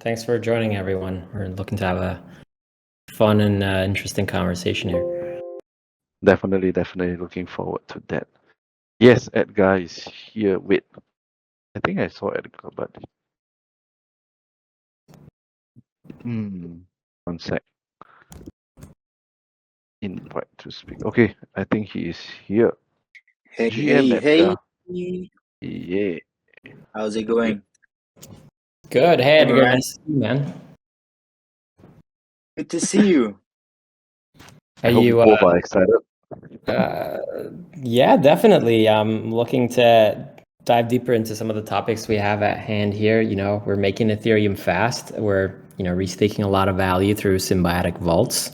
Thanks for joining, everyone. We're looking to have a fun and interesting conversation here. Definitely looking forward to that. Yes, Edgar is here. Wait, I think I saw Edgar, but hmm, one sec. Invite to speak. Okay, I think he is here. Hey, GM hey, hey. Edgar. Yeah. How's it going? Good. Hey, Hey, Edgar. Moran. Nice to see you, man. Good to see you. I Are hope you you? both are excited. Uh, yeah, definitely. I'm looking to dive deeper into some of the topics we have at hand here. We're making Ethereum fast. We're restaking a lot of value through symbiotic vaults,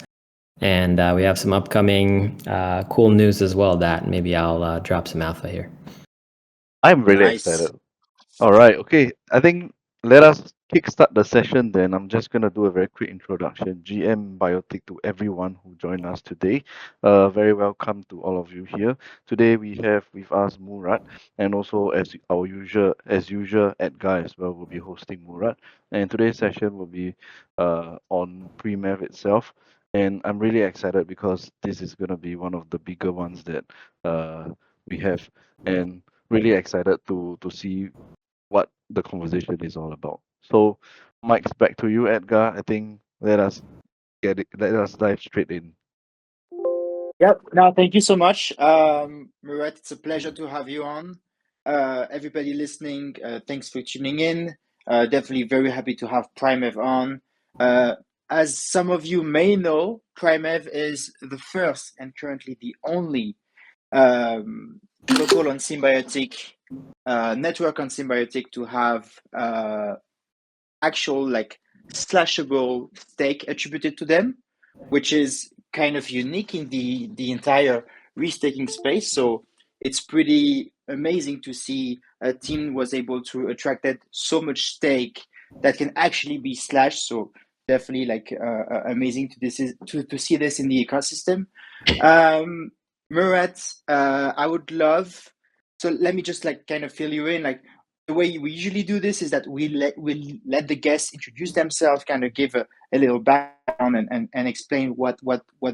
and we have some upcoming cool news as well. That maybe I'll drop some alpha here. I'm really Nice. excited. All right, okay. I think let us kickstart the session then. I'm just going to do a very quick introduction. GM Biotic to everyone who joined us today. Very welcome to all of you here. Today we have with us Murat, and also as usual, Edgar as well will be hosting Murat. And today's session will be on Primev itself. And I'm really excited because this is going to be one of the bigger ones that we have. And really excited to see what the conversation is all about. So, Mike's back to you, Edgar. I think let us get it. Let us dive straight in. Yep. No, thank you so much. Murat, it's a pleasure to have you on. Everybody listening, thanks for tuning in. Definitely very happy to have Primev on. As some of you may know, Primev is the first and currently the only protocol on Symbiotic, network on Symbiotic to have actual like slashable stake attributed to them, which is kind of unique in the entire restaking space. So it's pretty amazing to see a team was able to attract that so much stake that can actually be slashed. So definitely like amazing to see this in the ecosystem. Murat, I would love. So let me just like kind of fill you in. Like the way we usually do this is that we let the guests introduce themselves, kind of give a little background and explain what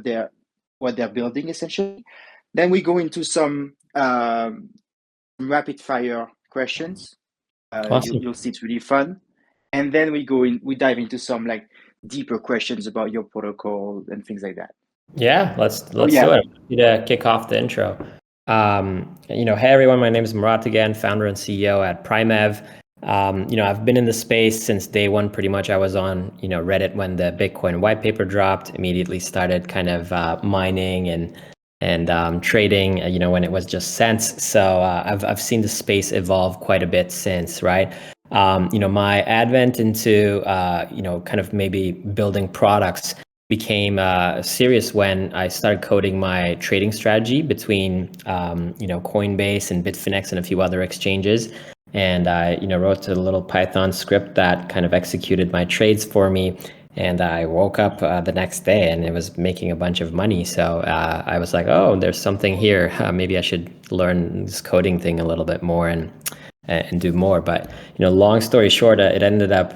they're building essentially. Then we go into some rapid fire questions. Awesome. You'll see it's really fun. And then we dive into some like deeper questions about your protocol and things like that. Yeah, let's Oh do yeah. it. To kick off the intro. Hey everyone, my name is Murat again, founder and CEO at Primev. I've been in the space since day one. Pretty much, I was on Reddit when the Bitcoin white paper dropped. Immediately started kind of mining and trading. When it was just cents. So I've seen the space evolve quite a bit since, right? My advent into kind of maybe building products became serious when I started coding my trading strategy between Coinbase and Bitfinex and a few other exchanges. And I wrote a little Python script that kind of executed my trades for me. And I woke up the next day and it was making a bunch of money. So I was like, oh, there's something here. Maybe I should learn this coding thing a little bit more and do more. But long story short, it ended up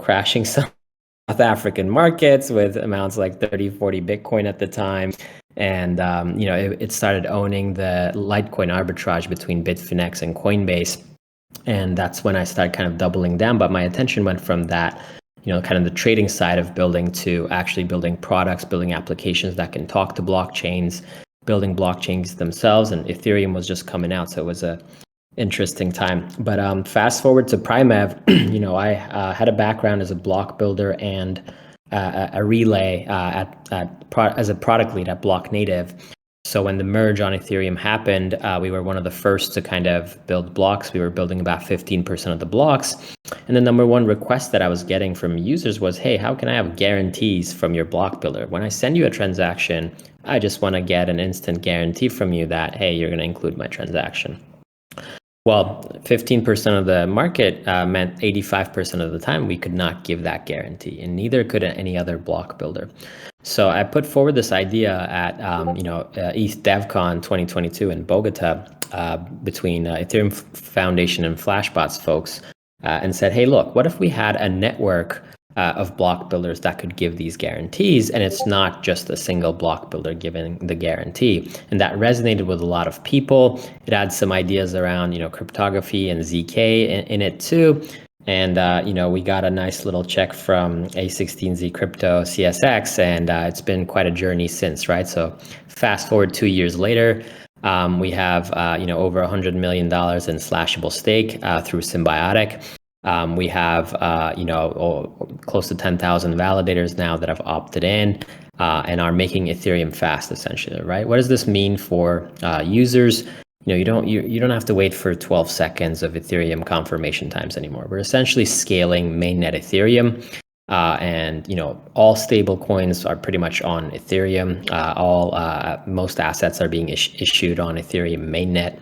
crashing some South African markets with amounts like 30, 40 Bitcoin at the time. And, it started owning the Litecoin arbitrage between Bitfinex and Coinbase. And that's when I started kind of doubling down. But my attention went from that, kind of the trading side of building to actually building products, building applications that can talk to blockchains, building blockchains themselves. And Ethereum was just coming out. So it was a interesting time. But fast forward to Primev, I had a background as a block builder and a relay as a product lead at Block Native. So when the merge on Ethereum happened, we were one of the first to kind of build blocks. We were building about 15% of the blocks. And the number one request that I was getting from users was, hey, how can I have guarantees from your block builder? When I send you a transaction, I just want to get an instant guarantee from you that, hey, you're going to include my transaction. Well, 15% of the market meant 85% of the time we could not give that guarantee, and neither could any other block builder. So I put forward this idea at ETH DevCon 2022 in Bogota between Ethereum Foundation and Flashbots folks and said, hey, look, what if we had a network of block builders that could give these guarantees, and it's not just a single block builder giving the guarantee? And that resonated with a lot of people. It had some ideas around, cryptography and ZK in it too. And, we got a nice little check from A16Z Crypto CSX, and it's been quite a journey since, right? So fast forward 2 years later, we have, over $100 million in slashable stake through Symbiotic. We have, close to 10,000 validators now that have opted in and are making Ethereum fast, essentially, right? What does this mean for users? You don't have to wait for 12 seconds of Ethereum confirmation times anymore. We're essentially scaling mainnet Ethereum. And all stable coins are pretty much on Ethereum. Most assets are being issued on Ethereum mainnet.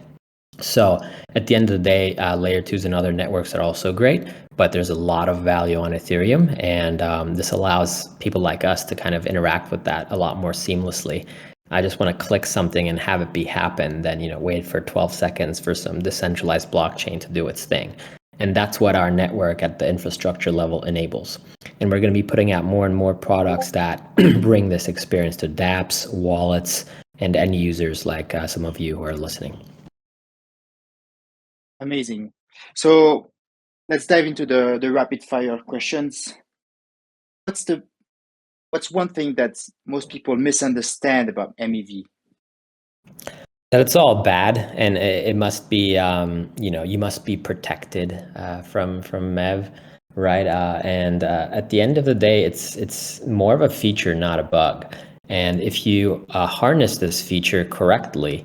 So at the end of the day, layer 2s and other networks are also great, but there's a lot of value on Ethereum, and this allows people like us to kind of interact with that a lot more seamlessly. I just want to click something and have it happen, then wait for 12 seconds for some decentralized blockchain to do its thing. And that's what our network at the infrastructure level enables. And we're going to be putting out more and more products that bring this experience to dApps, wallets, and end users like some of you who are listening. Amazing. So let's dive into the rapid fire questions. What's one thing that most people misunderstand about MEV? That it's all bad, and it must be, you must be protected from MEV, right? And at the end of the day, it's more of a feature, not a bug. And if you harness this feature correctly,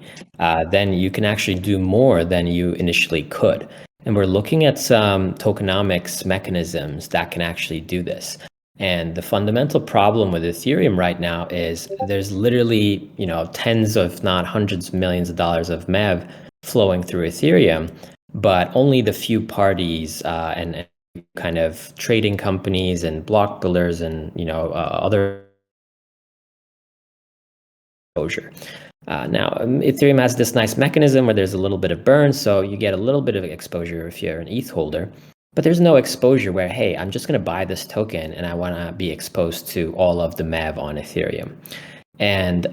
then you can actually do more than you initially could. And we're looking at some tokenomics mechanisms that can actually do this. And the fundamental problem with Ethereum right now is there's literally, tens of not hundreds of millions of dollars of MEV flowing through Ethereum, but only the few parties and kind of trading companies and block builders and, other exposure. Now, Ethereum has this nice mechanism where there's a little bit of burn, so you get a little bit of exposure if you're an ETH holder. But there's no exposure where, hey, I'm just going to buy this token and I want to be exposed to all of the MEV on Ethereum. And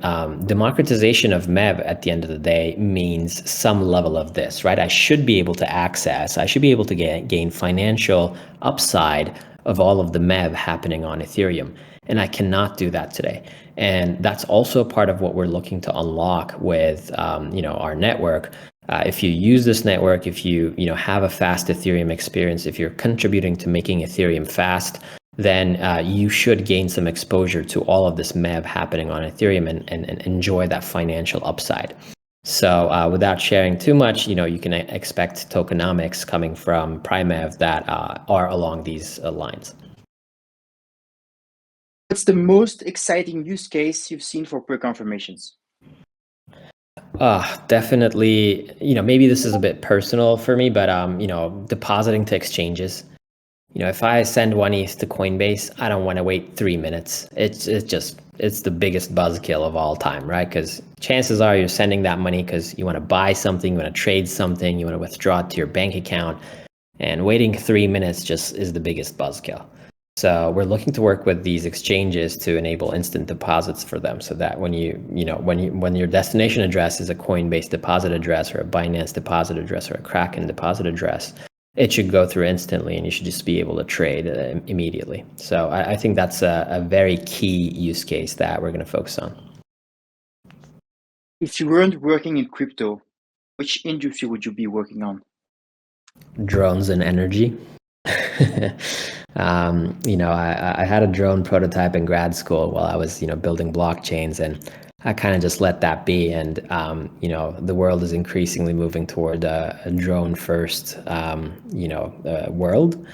democratization of MEV at the end of the day means some level of this, right? I should be able to gain financial upside of all of the MEV happening on Ethereum. And I cannot do that today. And that's also part of what we're looking to unlock with, our network. If you use this network, if you have a fast Ethereum experience, if you're contributing to making Ethereum fast, then you should gain some exposure to all of this MEV happening on Ethereum and enjoy that financial upside. So without sharing too much, you can expect tokenomics coming from Primev that are along these lines. What's the most exciting use case you've seen for pre-confirmations? Definitely, maybe this is a bit personal for me, but, depositing to exchanges. If I send one ETH to Coinbase, I don't want to wait 3 minutes. It's the biggest buzzkill of all time, right? Because chances are you're sending that money because you want to buy something, you want to trade something, you want to withdraw it to your bank account, and waiting 3 minutes just is the biggest buzzkill. So we're looking to work with these exchanges to enable instant deposits for them, so that when your destination address is a Coinbase deposit address or a Binance deposit address or a Kraken deposit address, it should go through instantly, and you should just be able to trade immediately. So I think that's a very key use case that we're going to focus on. If you weren't working in crypto, which industry would you be working on? Drones and energy. I had a drone prototype in grad school while I was, building blockchains, and I kind of just let that be. And, the world is increasingly moving toward a drone first, world.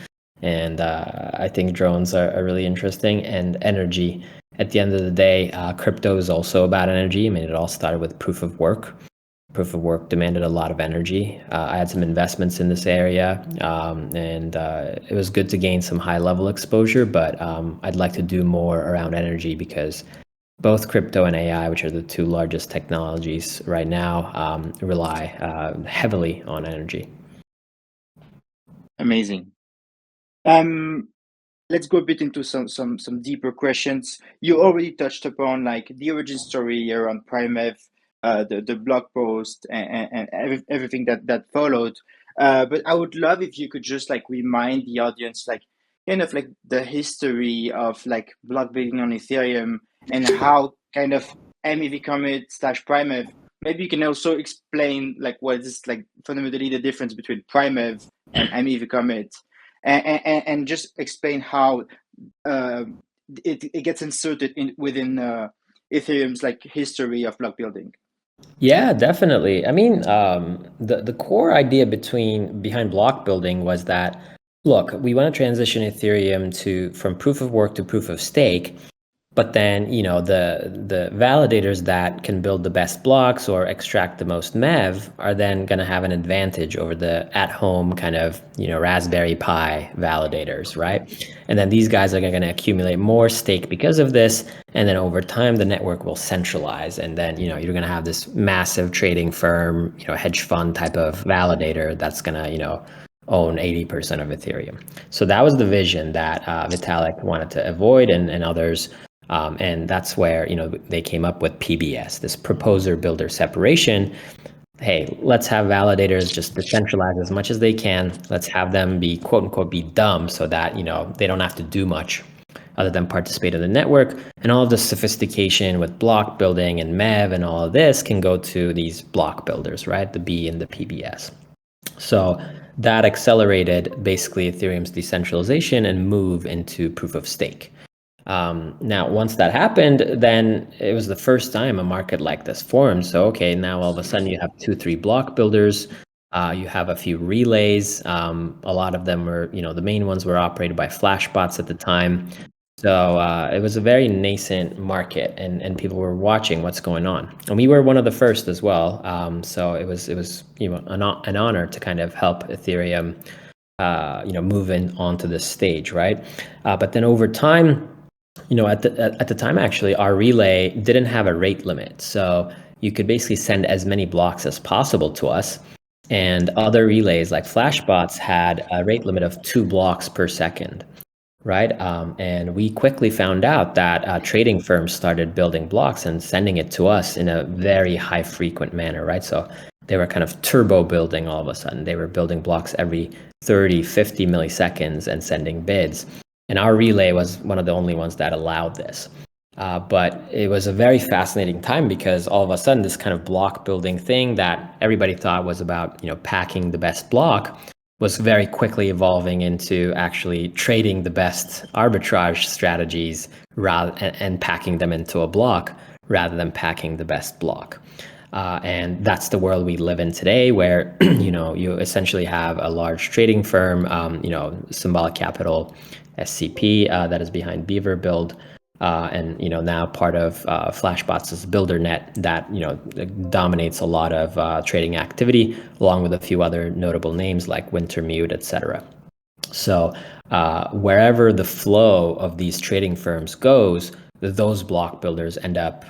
And I think drones are really interesting, and energy. At the end of the day, crypto is also about energy. I mean, it all started with proof of work. Proof of work demanded a lot of energy. I had some investments in this area, and it was good to gain some high level exposure, but I'd like to do more around energy, because both crypto and AI, which are the two largest technologies right now, rely heavily on energy. Amazing. Let's go a bit into some deeper questions. You already touched upon like the origin story around Primev, the blog post, and everything that followed. But I would love if you could just like remind the audience like kind of like the history of like block building on Ethereum and how kind of MEV commit slash Primev. Maybe you can also explain like what is like fundamentally the difference between Primev and MEV commit, and just explain how uh, it gets inserted within Ethereum's like history of block building. Yeah, definitely. I mean, the core idea behind block building was that, look, we want to transition Ethereum from proof of work to proof of stake. But then, the validators that can build the best blocks or extract the most MEV are then going to have an advantage over the at-home kind of, Raspberry Pi validators, right? And then these guys are going to accumulate more stake because of this. And then over time, the network will centralize. And then, you're going to have this massive trading firm, hedge fund type of validator that's going to, own 80% of Ethereum. So that was the vision that Vitalik wanted to avoid, and others. And that's where, they came up with PBS, this proposer builder separation. Hey, let's have validators just decentralize as much as they can. Let's have them be quote unquote be dumb so that, they don't have to do much other than participate in the network. And all of the sophistication with block building and MEV and all of this can go to these block builders, right? The B and the PBS. So that accelerated basically Ethereum's decentralization and move into proof of stake. Now, once that happened, then it was the first time a market like this formed. So, okay, now all of a sudden you have 2-3 block builders. You have a few relays. A lot of them were, the main ones were operated by flashbots at the time. So it was a very nascent market, and people were watching what's going on. And we were one of the first as well. So it was an honor to kind of help Ethereum, move onto this stage, right? But then over time, at the time, actually, our relay didn't have a rate limit. So you could basically send as many blocks as possible to us. And other relays like Flashbots had a rate limit of 2 blocks per second, right? And we quickly found out that trading firms started building blocks and sending it to us in a very high frequent manner, right? So they were kind of turbo building all of a sudden. They were building blocks every 30, 50 milliseconds and sending bids. And our relay was one of the only ones that allowed this. But it was a very fascinating time because all of a sudden this kind of block building thing that everybody thought was about, packing the best block was very quickly evolving into actually trading the best arbitrage strategies and packing them into a block rather than packing the best block. And that's the world we live in today, where you essentially have a large trading firm, Symbolic Capital, SCP, that is behind Beaver Build, and now part of Flashbots' BuilderNet that dominates a lot of trading activity, along with a few other notable names like Wintermute, etc. So wherever the flow of these trading firms goes, those block builders end up,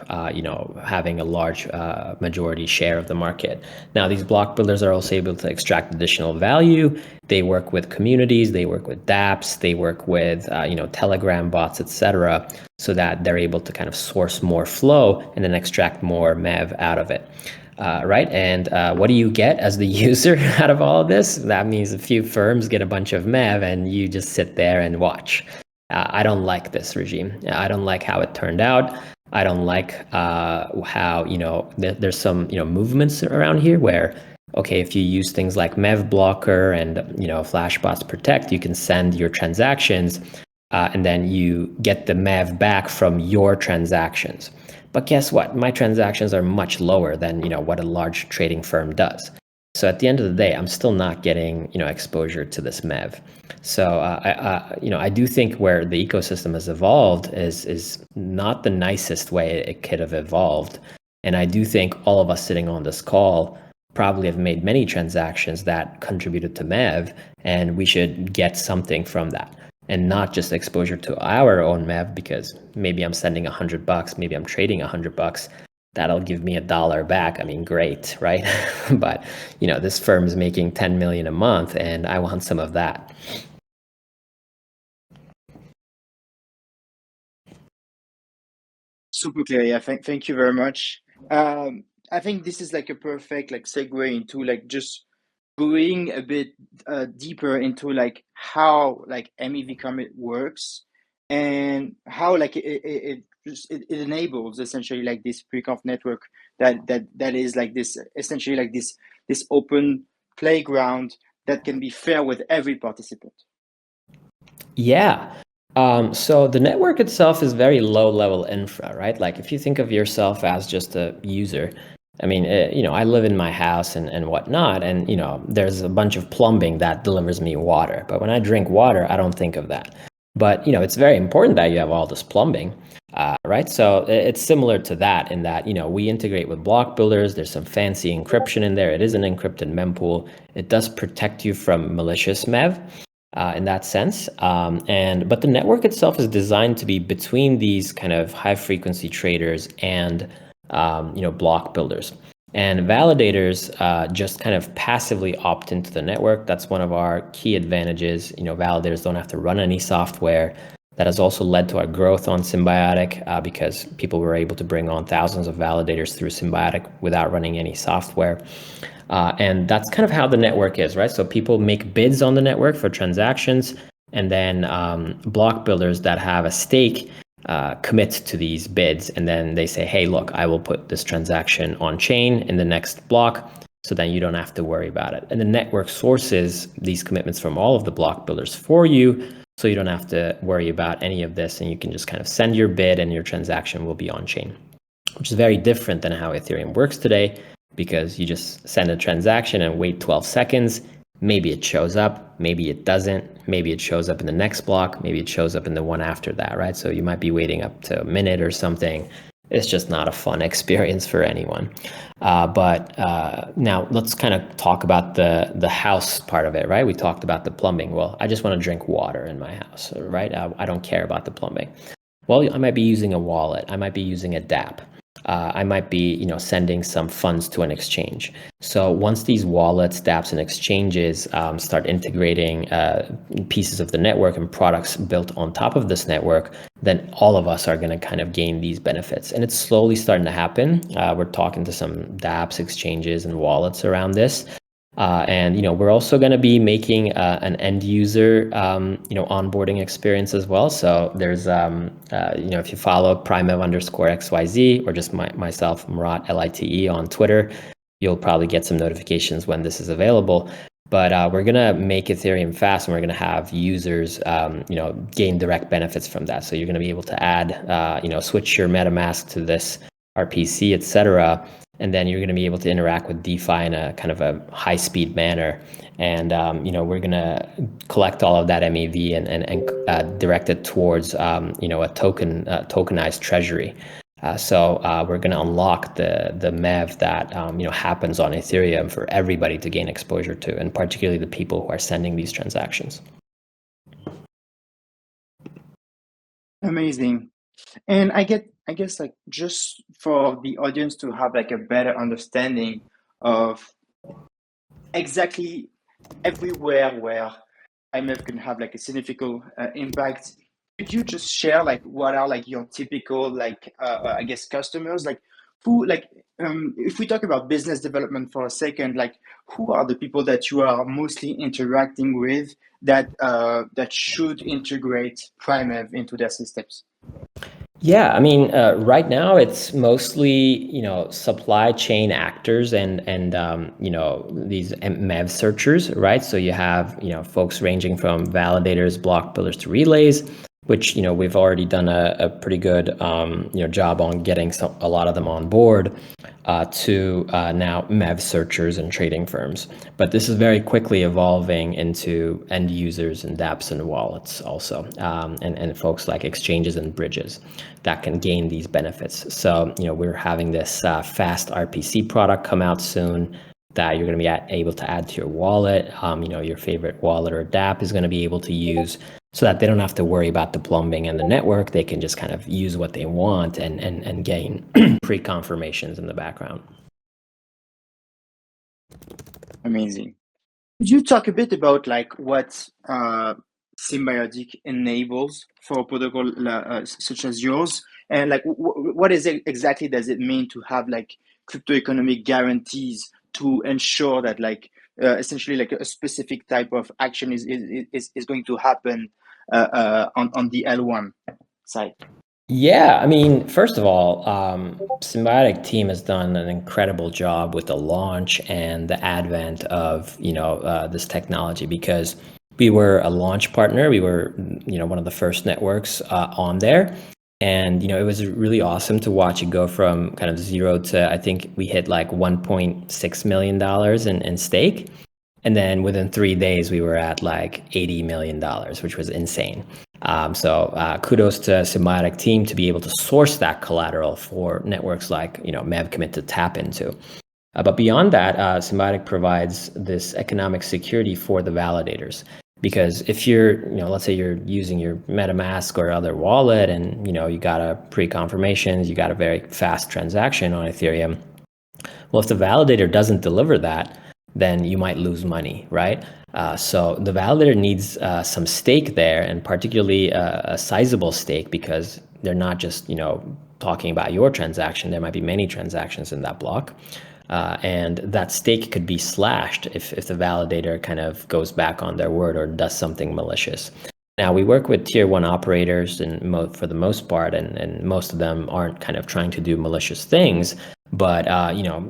having a large majority share of the market. Now, these block builders are also able to extract additional value. They work with communities, they work with dApps, they work with, Telegram bots, etc., so that they're able to kind of source more flow and then extract more MEV out of it. Right. And what do you get as the user out of all of this? That means a few firms get a bunch of MEV and you just sit there and watch. I don't like this regime. I don't like how it turned out. I don't like how, there's some, movements around here where, okay, if you use things like MEV blocker and, Flashbots protect, you can send your transactions and then you get the MEV back from your transactions. But guess what? My transactions are much lower than, what a large trading firm does. So at the end of the day, I'm still not getting, exposure to this MEV. So I do think where the ecosystem has evolved is not the nicest way it could have evolved. And I do think all of us sitting on this call probably have made many transactions that contributed to MEV, and we should get something from that. And not just exposure to our own MEV, because maybe I'm sending $100, maybe I'm trading $100. that'll give me $1 back. I mean, great, right? But this firm is making 10 million a month, and I want some of that. Super clear. Yeah, thank you very much. I think this is like a perfect like segue into like just going a bit deeper into like how like MEV Commit works and how like it enables essentially like this pre-conf network that is like this essentially like this open playground that can be fair with every participant. Yeah. So the network itself is very low level infra, right? Like if you think of yourself as just a user, I mean, I live in my house and whatnot, and there's a bunch of plumbing that delivers me water. But when I drink water, I don't think of that. But it's very important that you have all this plumbing, right? So it's similar to that in that we integrate with block builders. There's some fancy encryption in there. It is an encrypted mempool. It does protect you from malicious MEV. In that sense. But the network itself is designed to be between these kind of high frequency traders and block builders. And validators just kind of passively opt into the network. That's one of our key advantages. Validators don't have to run any software. That has also led to our growth on Symbiotic because people were able to bring on thousands of validators through Symbiotic without running any software. And that's kind of how the network is, right? So people make bids on the network for transactions, and then block builders that have a stake commit to these bids, and then they say, hey, look, I will put this transaction on chain in the next block, so then you don't have to worry about it. And the network sources these commitments from all of the block builders for you, so you don't have to worry about any of this, and you can just kind of send your bid and your transaction will be on chain, which is very different than how Ethereum works today, because you just send a transaction and wait 12 seconds. Maybe it shows up, maybe it doesn't, maybe it shows up in the next block, maybe it shows up in the one after that, right? So you might be waiting up to a minute or something. It's just not a fun experience for anyone. But now let's kind of talk about the house part of it, right? We talked about the plumbing. Well, I just want to drink water in my house, right? I don't care about the plumbing. Well, I might be using a wallet. I might be using a dApp. I might be, sending some funds to an exchange. So once these wallets, dApps, and exchanges start integrating pieces of the network and products built on top of this network, then all of us are going to kind of gain these benefits. And it's slowly starting to happen. We're talking to some dApps, exchanges, and wallets around this. And we're also going to be making an end user onboarding experience as well. So there's if you follow Primev_XYZ or just myself, Murat LITE, on Twitter, you'll probably get some notifications when this is available. But we're going to make Ethereum fast, and we're going to have users gain direct benefits from that. So you're going to be able to add switch your MetaMask to this RPC, etc. And then you're going to be able to interact with DeFi in a kind of a high-speed manner. And we're going to collect all of that MEV and direct it towards a tokenized treasury. So we're going to unlock the MEV that happens on Ethereum for everybody to gain exposure to, and particularly the people who are sending these transactions. Amazing. And I guess like just for the audience to have like a better understanding of exactly everywhere where IMF can have like a significant impact, could you just share like what are like your typical like I guess customers, like who like if we talk about business development for a second, like who are the people that you are mostly interacting with that should integrate Primev into their systems? Yeah, I mean, right now it's mostly supply chain actors and these MEV searchers, right? So you have folks ranging from validators, block builders to relays, which we've already done a pretty good job on getting a lot of them on board, to now MEV searchers and trading firms. But this is very quickly evolving into end users and dApps and wallets also, and folks like exchanges and bridges that can gain these benefits. So we're having this fast RPC product come out soon that you're going to be able to add to your wallet. Your favorite wallet or dApp is going to be able to use. so that they don't have to worry about the plumbing and the network. They can just kind of use what they want and gain pre-confirmations in the background. Amazing. Could you talk a bit about like what Symbiotic enables for a protocol such as yours, and like what is it exactly does it mean to have like crypto economic guarantees to ensure that like essentially like a specific type of action is going to happen on the L1 side? Yeah, I mean, first of all, Symbiotic team has done an incredible job with the launch and the advent of this technology, because we were a launch partner. We were one of the first networks on there, and it was really awesome to watch it go from kind of zero to, I think we hit like $1.6 million in stake, and then within 3 days we were at like $80 million, which was insane. So kudos to Symbiotic team to be able to source that collateral for networks like Mev Commit to tap into. But beyond that, Symbiotic provides this economic security for the validators. Because if you're, let's say you're using your MetaMask or other wallet, and you got a pre-confirmations, you got a very fast transaction on Ethereum. Well, if the validator doesn't deliver that, then you might lose money, right? So the validator needs some stake there, and particularly a sizable stake, because they're not just talking about your transaction. There might be many transactions in that block. And that stake could be slashed if the validator kind of goes back on their word or does something malicious. Now, we work with tier 1 operators and for the most part, and most of them aren't kind of trying to do malicious things. But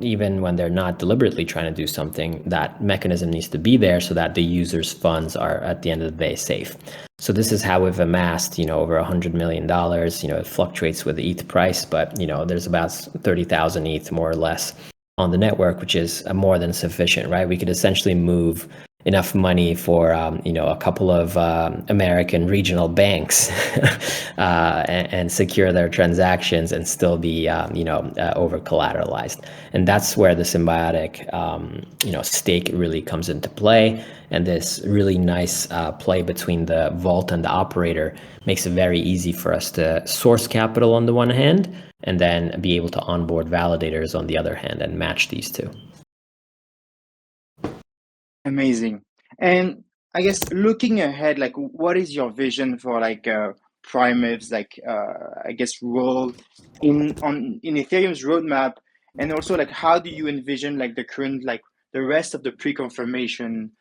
even when they're not deliberately trying to do something, that mechanism needs to be there so that the user's funds are, at the end of the day, safe. So this is how we've amassed over $100 million. It fluctuates with the ETH price, but there's about 30,000 ETH more or less on the network, which is more than sufficient, right? We could essentially move enough money for a couple of American regional banks and secure their transactions and still be over collateralized. And that's where the Symbiotic stake really comes into play. And this really nice play between the vault and the operator makes it very easy for us to source capital on the one hand, and then be able to onboard validators on the other hand and match these two. Amazing. And I guess looking ahead, like what is your vision for like Primev's like I guess role in Ethereum's roadmap, and also like how do you envision like the current like the rest of the pre-confirmation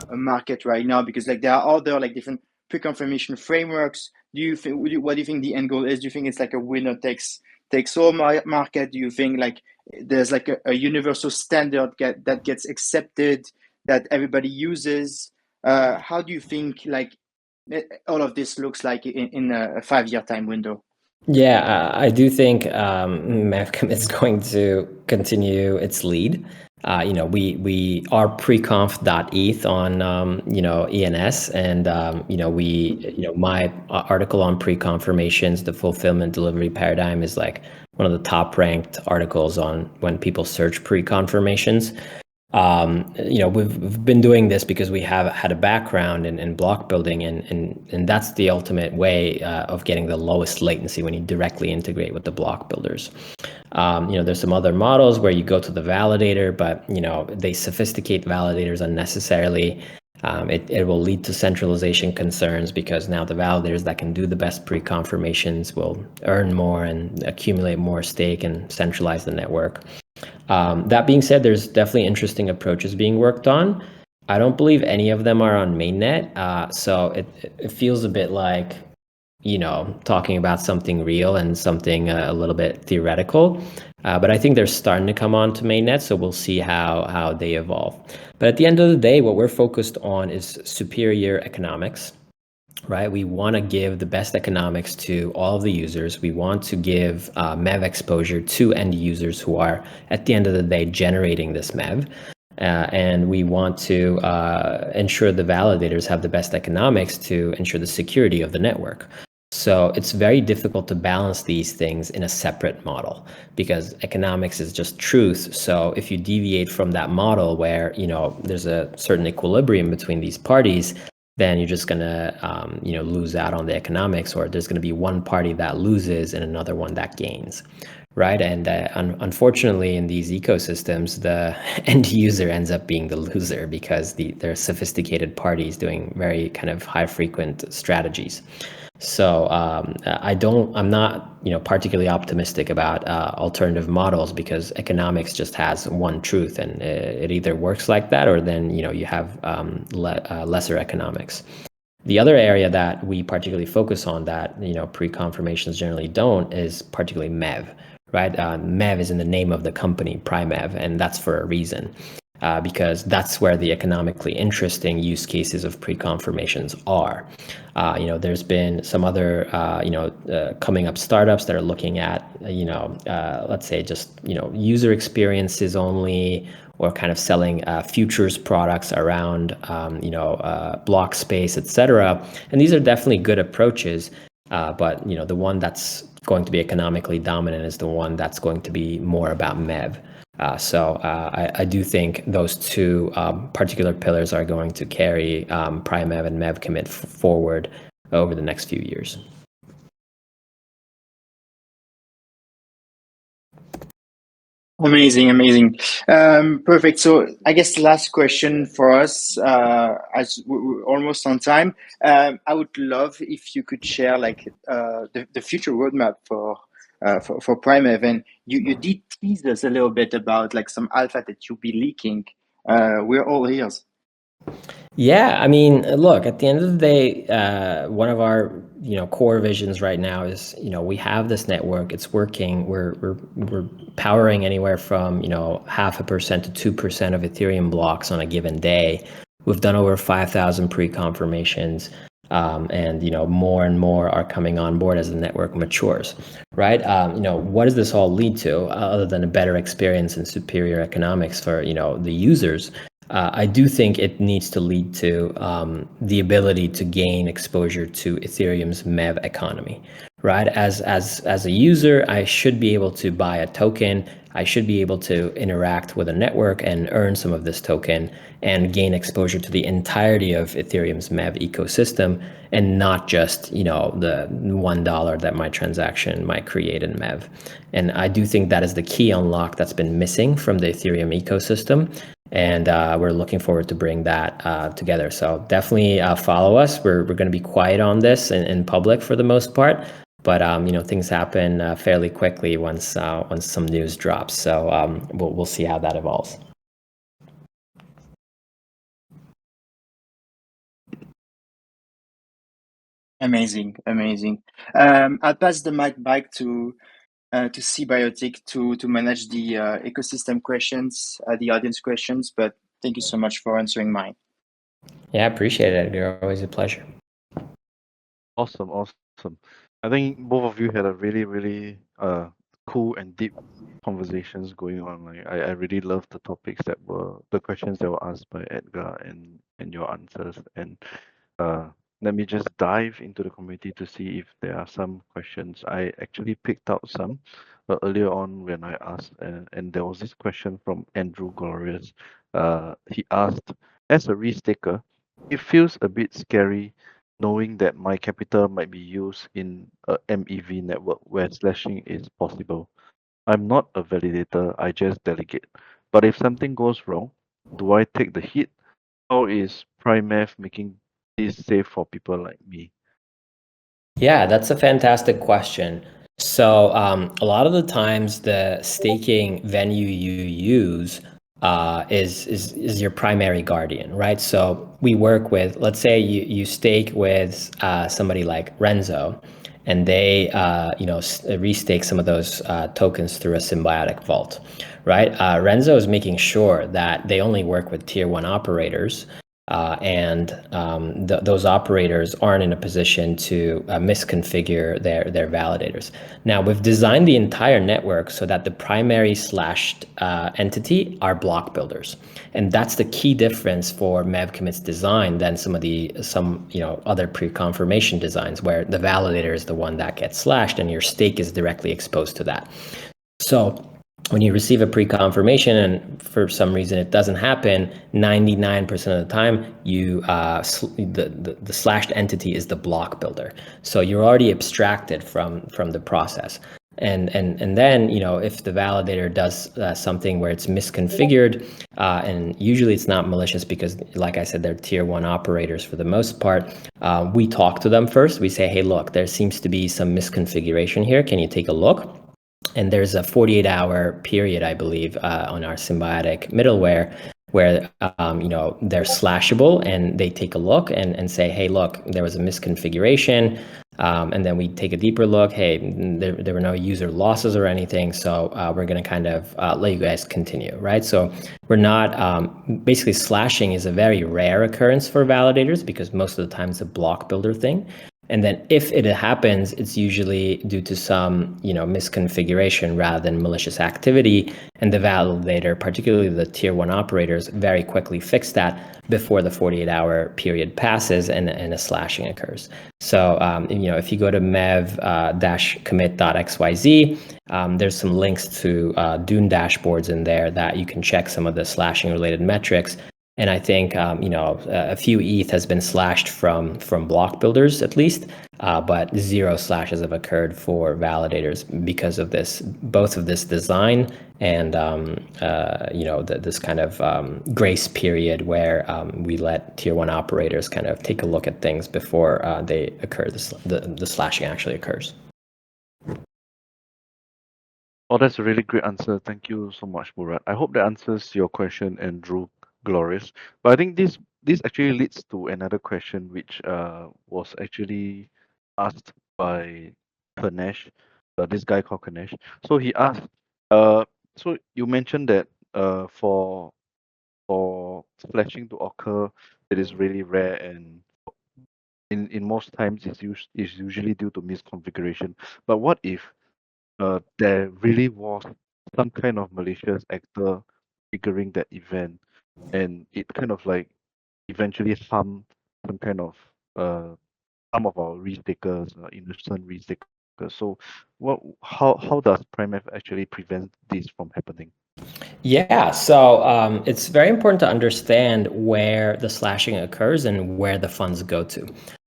market right now? Because like there are other like different pre-confirmation frameworks. Do you think what do you think the end goal is? Do you think it's like a winner takes all market? Do you think like there's like a universal standard that gets accepted that everybody uses? How do you think like all of this looks like in a 5-year time window? Yeah, I do think Mavcom is going to continue its lead. We are preconf.eth on ENS, and my article on pre-confirmations, the fulfillment delivery paradigm, is like one of the top ranked articles on when people search pre-confirmations. We've been doing this because we have had a background in block building, and that's the ultimate way of getting the lowest latency when you directly integrate with the block builders. There's some other models where you go to the validator, but they sophisticate validators unnecessarily. It will lead to centralization concerns, because now the validators that can do the best pre-confirmations will earn more and accumulate more stake and centralize the network. That being said, there's definitely interesting approaches being worked on. I don't believe any of them are on mainnet, so it feels a bit like talking about something real and something a little bit theoretical. But I think they're starting to come on to mainnet, so we'll see how they evolve. But at the end of the day, what we're focused on is superior economics. Right, we want to give the best economics to all of the users. We want to give MEV exposure to end users who are, at the end of the day, generating this MEV. And we want to ensure the validators have the best economics to ensure the security of the network. So it's very difficult to balance these things in a separate model, because economics is just truth. So if you deviate from that model where there's a certain equilibrium between these parties, then you're just gonna lose out on the economics, or there's gonna be one party that loses and another one that gains, right? And unfortunately, in these ecosystems, the end user ends up being the loser because they're sophisticated parties doing very kind of high frequent strategies. So I'm not particularly optimistic about alternative models, because economics just has one truth, and it either works like that, or then you have lesser economics. The other area that we particularly focus on that pre-confirmations generally don't is particularly MEV, right? MEV is in the name of the company, Primev, and that's for a reason. Because that's where the economically interesting use cases of pre-confirmations are. There's been some other, coming up startups that are looking at, let's say just, user experiences only, or kind of selling futures products around, block space, etc. And these are definitely good approaches. But the one that's going to be economically dominant is the one that's going to be more about MEV. So I do think those two particular pillars are going to carry Primev and MEV commit forward over the next few years. Amazing. Perfect. So I guess the last question for us, as we're almost on time, I would love if you could share the future roadmap for Primev. And you did tease us a little bit about some alpha that you'll be leaking. We're all ears. Yeah, I mean, look, at the end of the day, one of our core visions right now is we have this network, it's working, we're powering anywhere from 0.5% to 2% of Ethereum blocks on a given day. We've done over 5,000 pre-confirmations, and more and more are coming on board as the network matures, right? What does this all lead to, other than a better experience and superior economics for the users? I do think it needs to lead to the ability to gain exposure to Ethereum's MEV economy, right? As a user, I should be able to buy a token. I should be able to interact with a network and earn some of this token and gain exposure to the entirety of Ethereum's MEV ecosystem, and not just the $1 that my transaction might create in MEV. And I do think that is the key unlock that's been missing from the Ethereum ecosystem. And we're looking forward to bring that together. So definitely follow us. We're going to be quiet on this in public for the most part, but things happen fairly quickly once some news drops. So we'll see how that evolves. Amazing. I'll pass the mic back to Symbiotic to manage the ecosystem questions, the audience questions. But thank you so much for answering mine. Yeah, I appreciate it. You're always a pleasure. Awesome. I think both of you had a really cool and deep conversations going on. Like I really love the topics the questions that were asked by Edgar and your answers. And let me just dive into the community to see if there are some questions. I actually picked out some earlier on when I asked, and there was this question from Andrew Glorious. He asked, as a restaker, it feels a bit scary knowing that my capital might be used in a MEV network where slashing is possible. I'm not a validator, I just delegate. But if something goes wrong, do I take the hit? How is Primev making this safe for people like me? Yeah, that's a fantastic question. So a lot of the times the staking venue you use is your primary guardian, right? So we work with, let's say you stake with somebody like Renzo, and they restake some of those tokens through a Symbiotic vault, right? Renzo is making sure that they only work with tier 1 operators. And those operators aren't in a position to misconfigure their validators. Now, we've designed the entire network so that the primary slashed entity are block builders, and that's the key difference for MEV commits design than some other pre-confirmation designs where the validator is the one that gets slashed and your stake is directly exposed to that. So when you receive a pre-confirmation and for some reason it doesn't happen, 99% of the time the slashed entity is the block builder. So you're already abstracted from the process. And then, if the validator does something where it's misconfigured, and usually it's not malicious because, like I said, they're tier 1 operators for the most part, we talk to them first. We say, hey, look, there seems to be some misconfiguration here. Can you take a look? And there's a 48-hour period, I believe, on our Symbiotic middleware where they're slashable, and they take a look and say, hey, look, there was a misconfiguration. And then we take a deeper look. Hey, there were no user losses or anything. So we're going to kind of let you guys continue, right? So we're not, basically slashing is a very rare occurrence for validators because most of the time it's a block builder thing. And then if it happens, it's usually due to some, misconfiguration rather than malicious activity. And the validator, particularly the tier 1 operators, very quickly fix that before the 48-hour period passes and a slashing occurs. So, if you go to mev-commit.xyz, there's some links to Dune dashboards in there that you can check some of the slashing related metrics. And I think, a few ETH has been slashed from block builders at least, but 0 slashes have occurred for validators because of this, both of this design and, this kind of grace period where we let tier 1 operators kind of take a look at things before they occur, the slashing actually occurs. Oh, that's a really great answer. Thank you so much, Murat. I hope that answers your question, Andrew Glorious. But I think this actually leads to another question which was actually asked by Kanesh, this guy called Kanesh. So he asked, so you mentioned that for flashing to occur, it is really rare, and in most times it's usually due to misconfiguration. But what if there really was some kind of malicious actor triggering that event, and it kind of like eventually harm some kind of some of our risk takers, innocent risk takers. So how does Primev actually prevent this from happening? Yeah, so it's very important to understand where the slashing occurs and where the funds go to.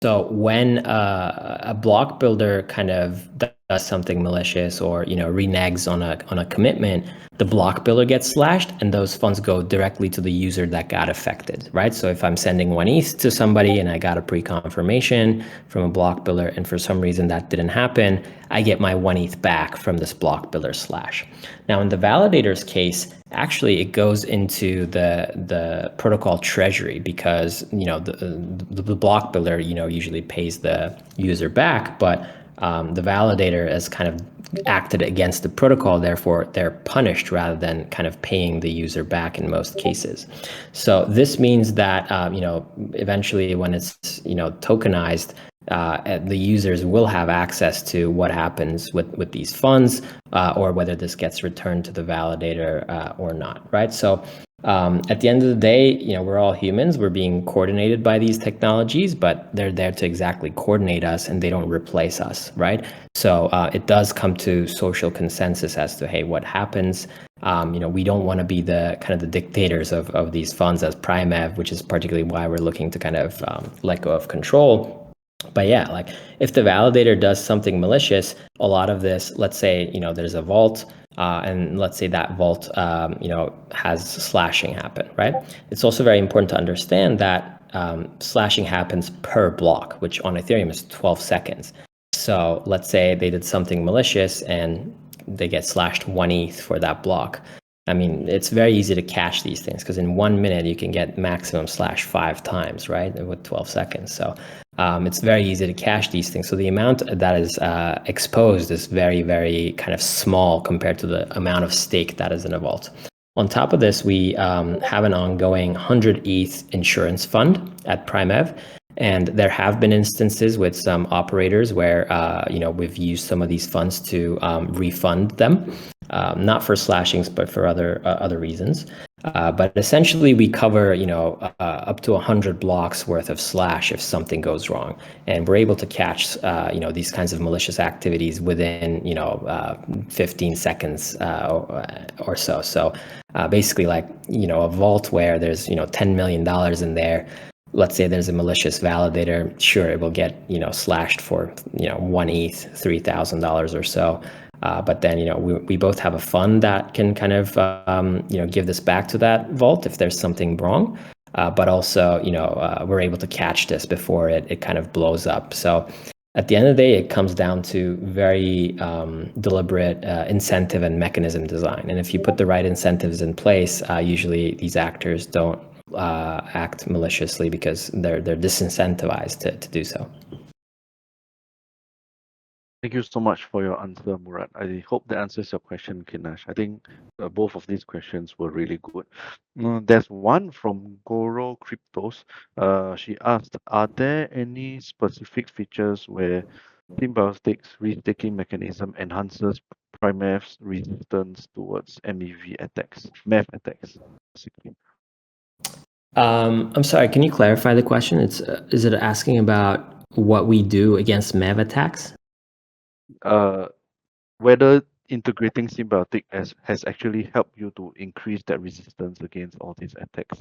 So when a block builder kind of does something malicious or reneges on a commitment, the block builder gets slashed and those funds go directly to the user that got affected, right? So if I'm sending 1 ETH to somebody and I got a pre-confirmation from a block builder and for some reason that didn't happen, I get my 1 ETH back from this block builder slash. Now in the validator's case, actually it goes into the protocol treasury because the block builder usually pays the user back, but the validator has kind of acted against the protocol, therefore they're punished rather than kind of paying the user back in most cases. So this means that eventually when it's tokenized, the users will have access to what happens with these funds, or whether this gets returned to the validator or not, right? So at the end of the day, we're all humans. We're being coordinated by these technologies, but they're there to exactly coordinate us and they don't replace us, right? So it does come to social consensus as to, hey, what happens? We don't want to be the kind of the dictators of these funds as Primev, which is particularly why we're looking to kind of let go of control. But yeah, like if the validator does something malicious, a lot of this, let's say, there's a vault, and let's say that vault, has slashing happen, right? It's also very important to understand that slashing happens per block, which on Ethereum is 12 seconds. So let's say they did something malicious and they get slashed 1 ETH for that block. I mean, it's very easy to cache these things because in 1 minute you can get maximum slash 5 times, right? With 12 seconds. So it's very easy to cache these things. So the amount that is exposed is very, very kind of small compared to the amount of stake that is in a vault. On top of this, we have an ongoing 100 ETH insurance fund at Primev. And there have been instances with some operators where we've used some of these funds to refund them, not for slashings, but for other reasons. But essentially, we cover up to 100 blocks worth of slash if something goes wrong, and we're able to catch these kinds of malicious activities within 15 seconds or so. So basically, like a vault where there's $10 million in there. Let's say there's a malicious validator, sure, it will get slashed for 1 ETH, $3,000 or so. But then we both have a fund that can kind of give this back to that vault if there's something wrong. But also we're able to catch this before it kind of blows up. So at the end of the day, it comes down to very deliberate incentive and mechanism design. And if you put the right incentives in place, usually these actors don't act maliciously because they're disincentivized to do so. Thank you so much for your answer, Murad. I hope that answers your question, Kinash. I think both of these questions were really good. There's one from Goro Cryptos. She asked, are there any specific features where Symbiotic's restaking mechanism enhances Primev's resistance towards MEV attacks, MEV attacks, basically? I'm sorry, can you clarify the question? Is it asking about what we do against MEV attacks? Whether integrating Symbiotic has actually helped you to increase that resistance against all these attacks.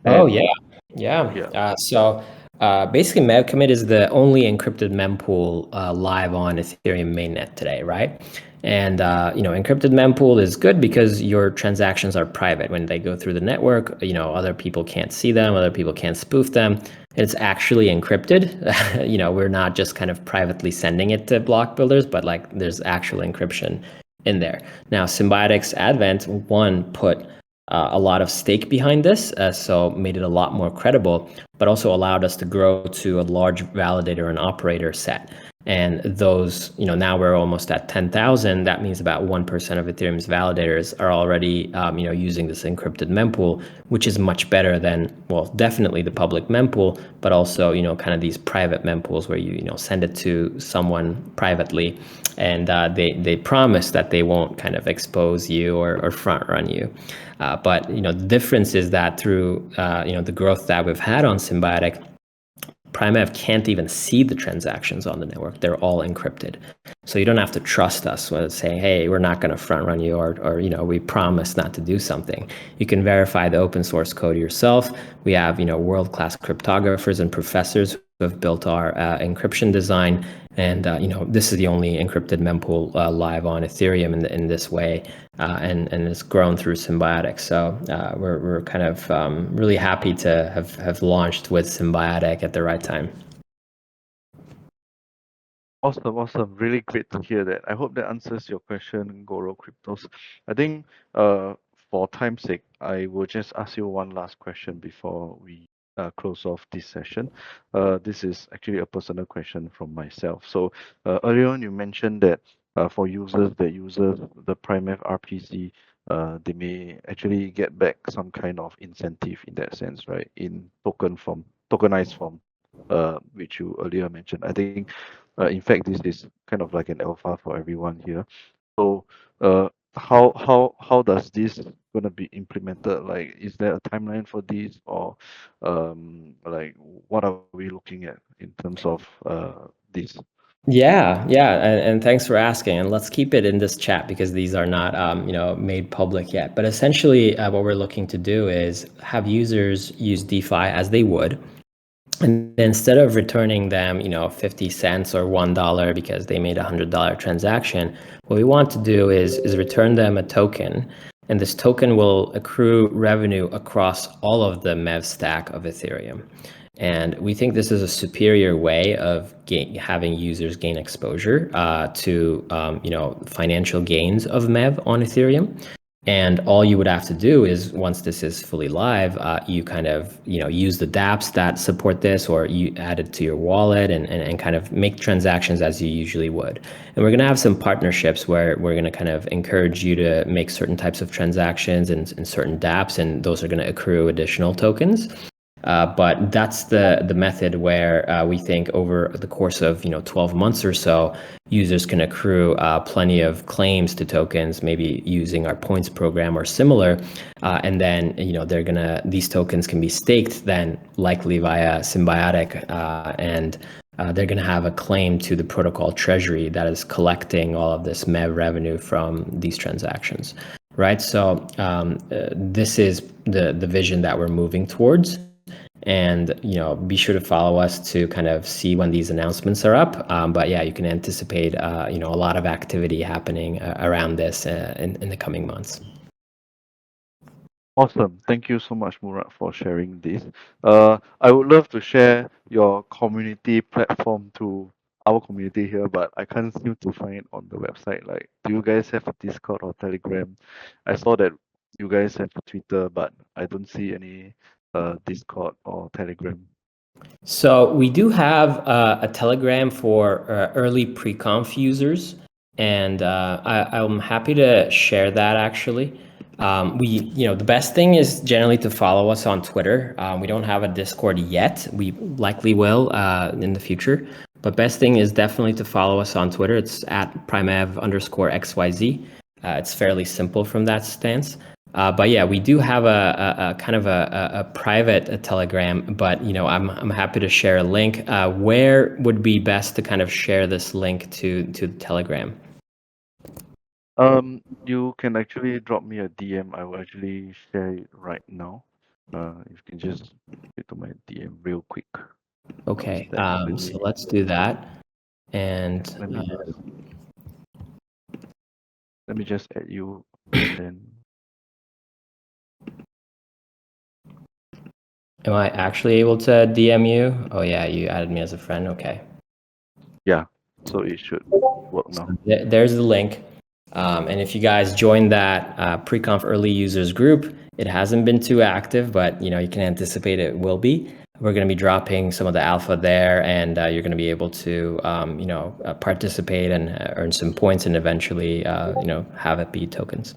Oh, yeah. So basically, MEV is the only encrypted mempool live on Ethereum mainnet today, right? And encrypted mempool is good because your transactions are private. When they go through the network, other people can't see them, other people can't spoof them. It's actually encrypted. We're not just kind of privately sending it to block builders, but like there's actual encryption in there. Now, Symbiotic's advent put a lot of stake behind this, so made it a lot more credible, but also allowed us to grow to a large validator and operator set. And those, now we're almost at 10,000. That means about 1% of Ethereum's validators are already, using this encrypted mempool, which is much better than, well, definitely the public mempool, but also, kind of these private mempools where you send it to someone privately, and they promise that they won't kind of expose you or front run you. But the difference is that through the growth that we've had on Symbiotic, Primev can't even see the transactions on the network. They're all encrypted. So you don't have to trust us with saying, hey, we're not going to front run you or we promise not to do something. You can verify the open source code yourself. We have, world-class cryptographers and professors who have built our encryption design. And, this is the only encrypted mempool live on Ethereum in this way. And it's grown through Symbiotic. So we're kind of really happy to have launched with Symbiotic at the right time. Awesome. Really great to hear that. I hope that answers your question, Goro Cryptos. I think for time's sake, I will just ask you one last question before we close off this session. This is actually a personal question from myself. So earlier on, you mentioned that for users that use the Primev RPC, they may actually get back some kind of incentive in that sense, right? In tokenized form, which you earlier mentioned. I think, in fact, this is kind of like an alpha for everyone here. So, how does this gonna be implemented? Like, is there a timeline for this, or like what are we looking at in terms of this? Yeah, and thanks for asking. And let's keep it in this chat because these are not, made public yet. But essentially, what we're looking to do is have users use DeFi as they would. And instead of returning them, 50 cents or $1 because they made a $100 transaction, what we want to do is return them a token. And this token will accrue revenue across all of the MEV stack of Ethereum. And we think this is a superior way of having users gain exposure to financial gains of MEV on Ethereum. And all you would have to do is, once this is fully live, you kind of use the dApps that support this, or you add it to your wallet and kind of make transactions as you usually would. And we're going to have some partnerships where we're going to kind of encourage you to make certain types of transactions in certain dApps, and those are going to accrue additional tokens. But that's the method where we think over the course of 12 months or so, users can accrue plenty of claims to tokens, maybe using our points program or similar, and then these tokens can be staked then likely via Symbiotic, and they're going to have a claim to the protocol treasury that is collecting all of this MEV revenue from these transactions, right? So this is the vision that we're moving towards. And be sure to follow us to kind of see when these announcements are up. But yeah, you can anticipate a lot of activity happening around this in the coming months. Awesome. Thank you so much, Murat, for sharing this. I would love to share your community platform to our community here, but I can't seem to find it on the website. Like, do you guys have a Discord or Telegram? I saw that you guys have a Twitter, but I don't see any Discord or Telegram. So we do have a Telegram for early pre-conf users, and I'm happy to share that actually. The best thing is generally to follow us on Twitter. We don't have a Discord yet. We likely will in the future, but best thing is definitely to follow us on Twitter. It's at Primev_XYZ. It's fairly simple from that stance. But yeah, we do have a kind of a private Telegram, but I'm happy to share a link. Where would be best to kind of share this link to the Telegram? You can actually drop me a DM. I will actually share it right now. If you can just get to my DM real quick. Okay, so let's do that. And let me just add you, and then. Am I actually able to DM you? Oh yeah, you added me as a friend. Okay. Yeah, so it should work now. There's the link. And if you guys join that pre-conf early users group, it hasn't been too active, but you can anticipate it will be. We're going to be dropping some of the alpha there, and you're going to be able to participate and earn some points, and eventually have it be tokens.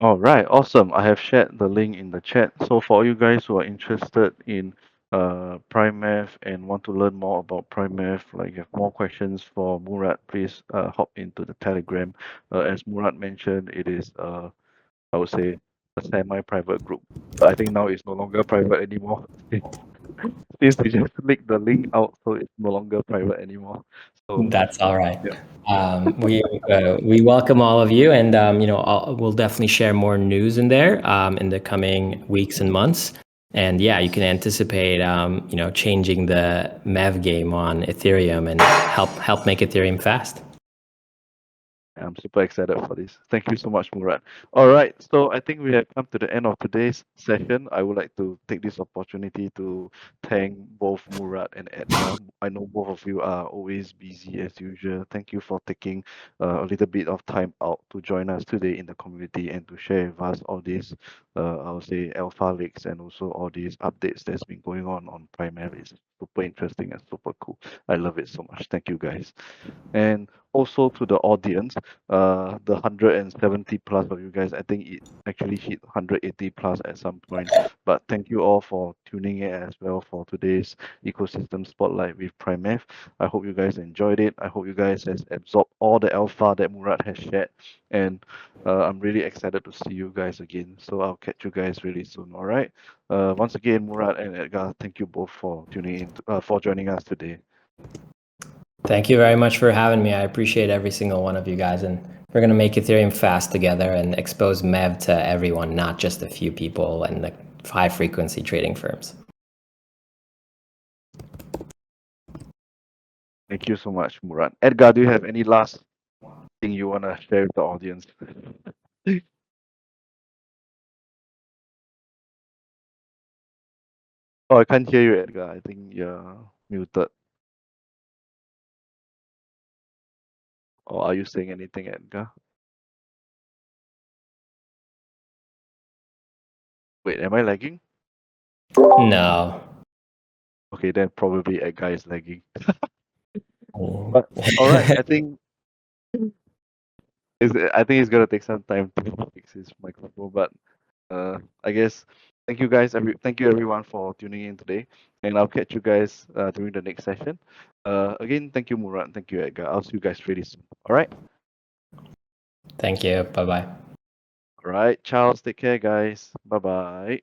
All right, awesome. I have shared the link in the chat. So for you guys who are interested in Primev and want to learn more about Primev, like you have more questions for Murat, please hop into the Telegram. As Murat mentioned, it is I would say a semi-private group. But I think now it's no longer private anymore. Since they just leaked the link out, so it's no longer private anymore. So That's all right. yeah. We welcome all of you, and we'll definitely share more news in there in the coming weeks and months. And yeah, you can anticipate changing the MEV game on Ethereum and help make Ethereum fast. I'm super excited for this. Thank you so much, Murat. All right, so I think we have come to the end of today's session. I would like to take this opportunity to thank both Murat and Edgar. I know both of you are always busy as usual. Thank you for taking a little bit of time out to join us today in the community and to share with us all these, I would say, alpha leaks and also all these updates that's been going on Primev. It's super interesting and super cool. I love it so much. Thank you, guys. And also to the audience, the 170 plus of you guys, I think it actually hit 180 plus at some point. But thank you all for tuning in as well for today's ecosystem spotlight with Primev. I hope you guys enjoyed it. I hope you guys has absorbed all the alpha that Murat has shared, and I'm really excited to see you guys again. So I'll catch you guys really soon. All right. Once again, Murat and Edgar, thank you both for tuning in, for joining us today. Thank you very much for having me. I appreciate every single one of you guys, and we're going to make Ethereum fast together and expose MEV to everyone, not just a few people and the high frequency trading firms. Thank you so much, Murat. Edgar, do you have any last thing you want to share with the audience? Oh, I can't hear you, Edgar. I think you're muted. Or are you saying anything, Edgar? Wait, am I lagging? No. Okay, then probably Edgar is lagging. But all right, I think it's gonna take some time to fix his microphone. But I guess Thank you guys. Thank you everyone for tuning in today, and I'll catch you guys during the next session. Again, thank you Murat, thank you Edgar. I'll see you guys really soon. All right. Thank you. Bye bye. All right. Charles, take care, guys. Bye bye.